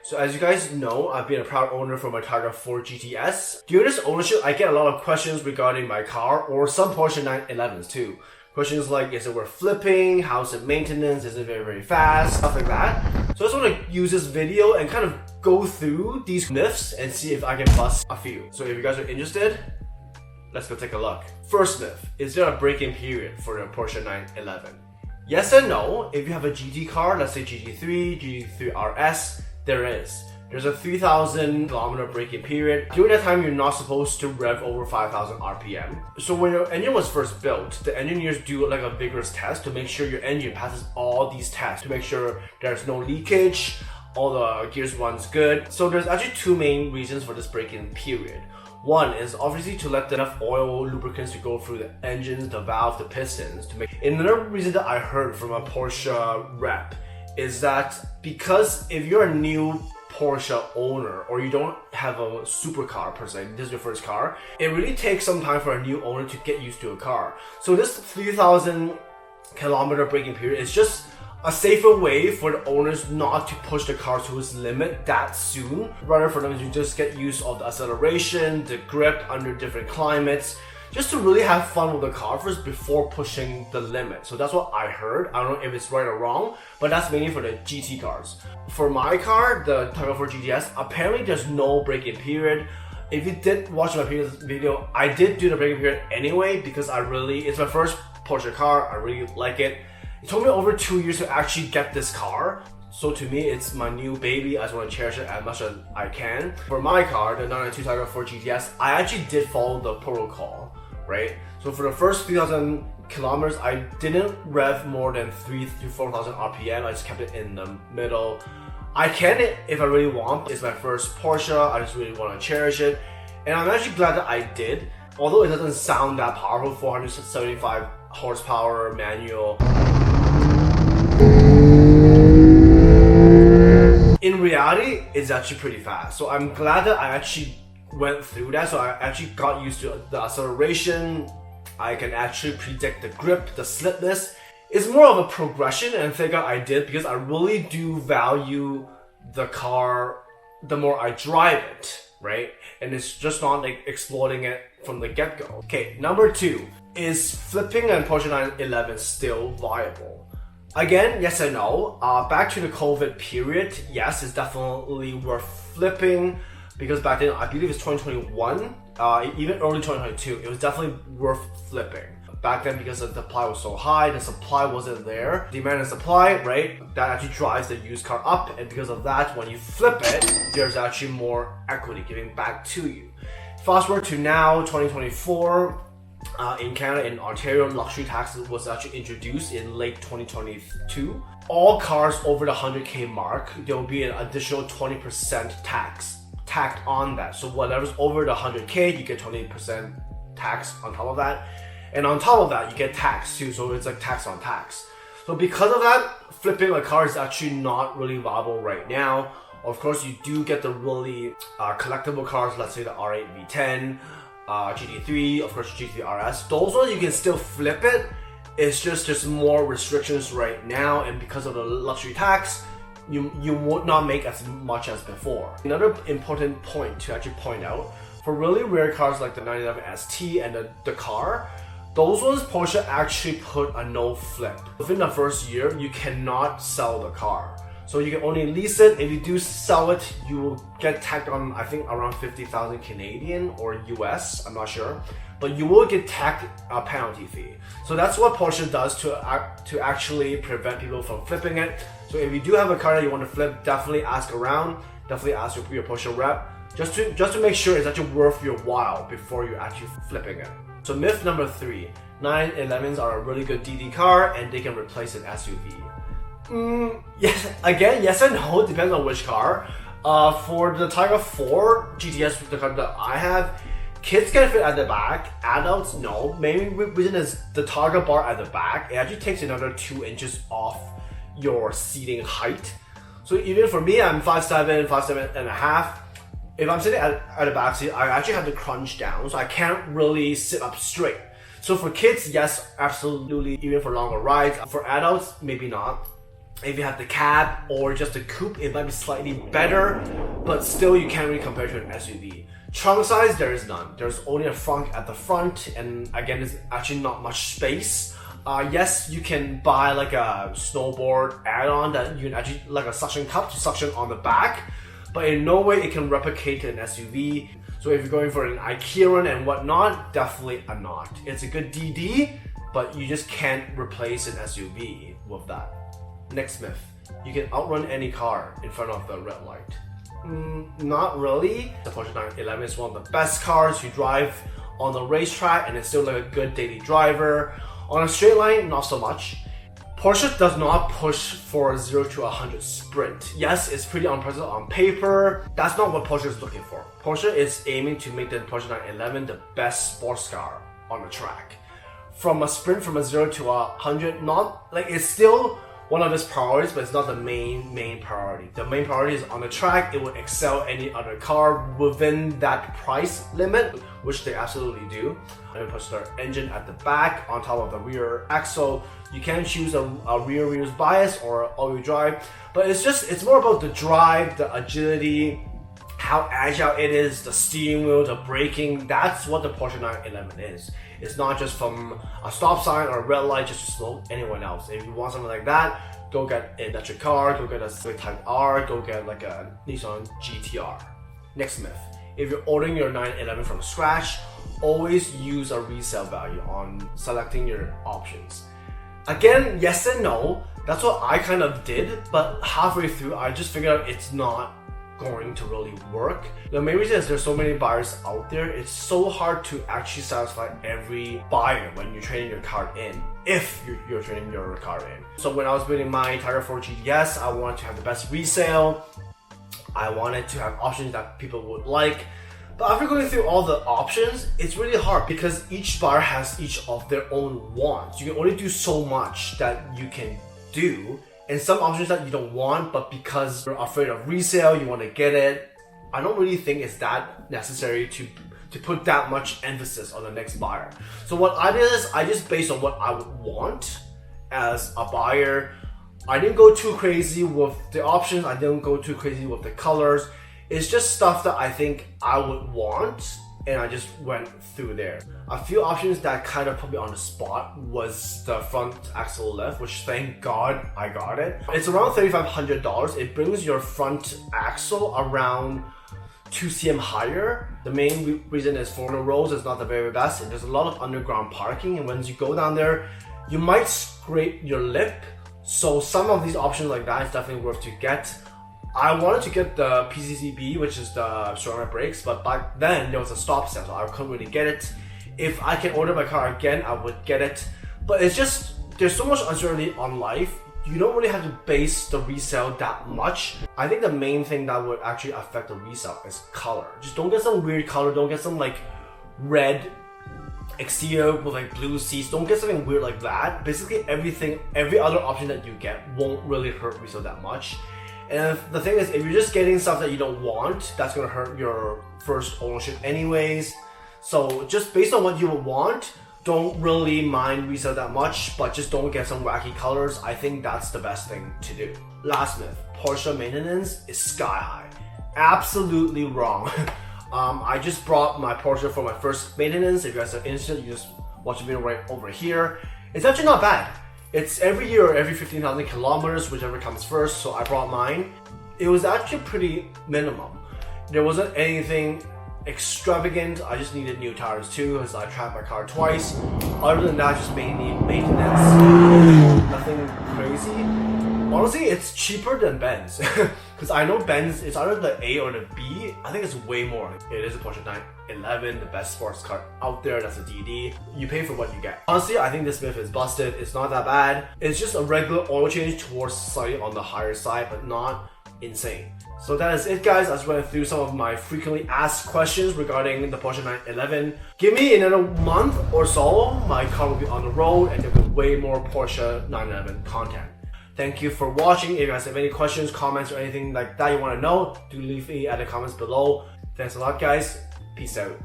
So as you guys know, I've been a proud owner for my Tiger 4 GTS. During this ownership, I get a lot of questions regarding my car or some Porsche 911s too. Questions like, is it worth flipping? How's it maintenance? Is it very fast? Stuff like that. So I just want to use this video and kind of go through these myths and see if I can bust a few. So if you guys are interested, let's go take a look. First myth, is there a break-in period for the Porsche 911? Yes and no. If you have a GT car, let's say GT3, GT3 RS, there is. There's a 3,000 kilometer break-in period. During that time, you're not supposed to rev over 5,000 RPM. So when your engine was first built, the engineers do like a vigorous test to make sure your engine passes all these tests, to make sure there's no leakage, all the gears runs good. So there's actually two main reasons for this break-in period. One is obviously to let enough oil lubricants to go through the engines, the valve, the pistons to make. Another reason that I heard from a Porsche rep is that because if you're a new Porsche owner or you don't have a supercar per se, this is your first car, it really takes some time for a new owner to get used to a car. So this 3,000 kilometer break-in period is just a safer way for the owners not to push the car to its limit that soon, rather for them to just get used of the acceleration, the grip under different climates, just to really have fun with the car first before pushing the limit. So that's what I heard. I don't know if it's right or wrong, but that's mainly for the GT cars. For my car, the Tiger 4 GTS, apparently there's no break-in period. If you did watch my previous video, I did do the break-in period anyway because it's my first Porsche car. I really like it. It took me over 2 years to actually get this car. So to me, it's my new baby. I just want to cherish it as much as I can. For my car, the 992 Tiger 4 GTS, I actually did follow the protocol, right? So for the first 3,000 kilometers, I didn't rev more than 3,000 to 4,000 RPM. I just kept it in the middle. I can if I really want. It's my first Porsche. I just really want to cherish it. And I'm actually glad that I did. Although it doesn't sound that powerful, 475 horsepower manual. In reality, it's actually pretty fast. So I'm glad that I actually went through that. So I actually got used to the acceleration. I can actually predict the grip, the slipness. It's more of a progression and thing that I did because I really do value the car the more I drive it, right? And it's just not like exploding it from the get-go. Okay, number two, is flipping a Porsche 911 still viable? Again, yes and no. Back to the COVID period, yes, it's definitely worth flipping because back then, I believe it's 2021, even early 2022, it was definitely worth flipping. Back then, because the supply was so high, the supply wasn't there. Demand and supply, right? That actually drives the used car up, and because of that, when you flip it, there's actually more equity giving back to you. Fast forward to now, 2024, in Canada, in Ontario, luxury tax was actually introduced in late 2022. All cars over the 100K mark, there will be an additional 20% tax tacked on that. So whatever's over the 100K, you get 20% tax on top of that. And on top of that, you get tax too. So it's like tax on tax. So because of that, flipping a car is actually not really viable right now. Of course, you do get the really collectible cars, let's say the R8 V10, GT3, of course GT3 RS. Those ones you can still flip it. It's just there's more restrictions right now, and because of the luxury tax, you would not make as much as before. Another important point to actually point out, for really rare cars like the 911 ST and the car, those ones Porsche actually put a no flip. Within the first year, you cannot sell the car. So you can only lease it. If you do sell it, you will get tacked on, I think, around 50,000 Canadian or US, I'm not sure. But you will get tacked a penalty fee. So that's what Porsche does to actually prevent people from flipping it. So if you do have a car that you want to flip, definitely ask around. Definitely ask your Porsche rep. Just to make sure it's actually worth your while before you're actually flipping it. So myth number three, 911s are a really good DD car and they can replace an SUV. Yes, again, yes and no, depends on which car. For the Tiger 4 GTS, the car that I have, kids can fit at the back, adults no. Main reason is the target bar at the back, it actually takes another 2 inches off your seating height. So even for me, I'm 5'7", 5'7 and a half. If I'm sitting at the back seat, I actually have to crunch down, so I can't really sit up straight. So for kids, yes, absolutely, even for longer rides. For adults, maybe not. If you have the cab or just the coupe, it might be slightly better, but still you can't really compare to an SUV. Trunk size, there is none. There's only a front at the front, and again, there's actually not much space. Yes, you can buy like a snowboard add-on that you can actually, like a suction cup to suction on the back, but in no way it can replicate an SUV. So if you're going for an IKEA run and whatnot, definitely a not. It's a good DD, but you just can't replace an SUV with that. Next myth, you can outrun any car in front of the red light. Not really. The Porsche 911 is one of the best cars you drive on the racetrack, and it's still like a good daily driver. On a straight line, not so much. Porsche does not push for a 0 to 100 sprint. Yes, it's pretty impressive on paper. That's not what Porsche is looking for. Porsche is aiming to make the Porsche 911 the best sports car on the track. From a sprint from a 0 to 100, not like it's still one of its priorities, but it's not the main priority. The main priority is on the track. It will excel any other car within that price limit, which they absolutely do. And push their engine at the back on top of the rear axle. You can choose a rear wheels bias or all-wheel drive, but it's more about the drive, the agility, how agile it is, the steering wheel, the braking. That's what the Porsche 911 is. It's not just from a stop sign or a red light just to slow anyone else. If you want something like that, go get an electric car, go get a Civic Type R, go get like a Nissan GTR. Next myth, if you're ordering your 911 from scratch, always use a resale value on selecting your options. Again, yes and no. That's what I kind of did, but halfway through, I just figured out it's not going to really work. The main reason is there's so many buyers out there. It's so hard to actually satisfy every buyer when you're trading your car in, if you're trading your car in. So when I was building my Tiger 4 GTS, I wanted to have the best resale. I wanted to have options that people would like. But after going through all the options, it's really hard because each buyer has each of their own wants. You can only do so much that you can do, and some options that you don't want, but because you're afraid of resale, you want to get it. I don't really think it's that necessary to put that much emphasis on the next buyer. So what I did is I just based on what I would want as a buyer. I didn't go too crazy with the options. I didn't go too crazy with the colors. It's just stuff that I think I would want, and I just went through there. A few options that kind of put me on the spot was the front axle lift, which thank God I got it. It's around $3,500. It brings your front axle around 2 cm higher. The main reason is for the roads is not the very best, and there's a lot of underground parking, and once you go down there, you might scrape your lip. So some of these options like that is definitely worth to get. I wanted to get the PCCB, which is the ceramic brakes, but back then there was a stop set, so I couldn't really get it. If I can order my car again, I would get it. But it's just, there's so much uncertainty on life. You don't really have to base the resale that much. I think the main thing that would actually affect the resale is color. Just don't get some weird color, don't get some like red exterior with like blue seats, don't get something weird like that. Basically every other option that you get won't really hurt resale that much. And the thing is, if you're just getting stuff that you don't want, that's gonna hurt your first ownership anyways. So just based on what you would want, don't really mind resale that much, but just don't get some wacky colors. I think that's the best thing to do. Last myth, Porsche maintenance is sky high. Absolutely wrong. I just brought my Porsche for my first maintenance. If you guys are interested, you just watch the video right over here. It's actually not bad. It's every year or every 15,000 kilometers, whichever comes first, so I brought mine. It was actually pretty minimum. There wasn't anything extravagant. I just needed new tires too, because I trapped my car twice. Other than that, just mainly maintenance. Nothing crazy. Honestly, it's cheaper than Benz. Because I know Benz, it's either the A or the B. I think it's way more. It is a Porsche 911, the best sports car out there. That's a DD. You pay for what you get. Honestly, I think this myth is busted. It's not that bad. It's just a regular oil change towards slightly on the higher side, but not insane. So that is it, guys. I just went through some of my frequently asked questions regarding the Porsche 911. Give me another month or so, my car will be on the road and there'll be way more Porsche 911 content. Thank you for watching. If you guys have any questions, comments, or anything like that you want to know, do leave me at the comments below. Thanks a lot, guys. Peace out.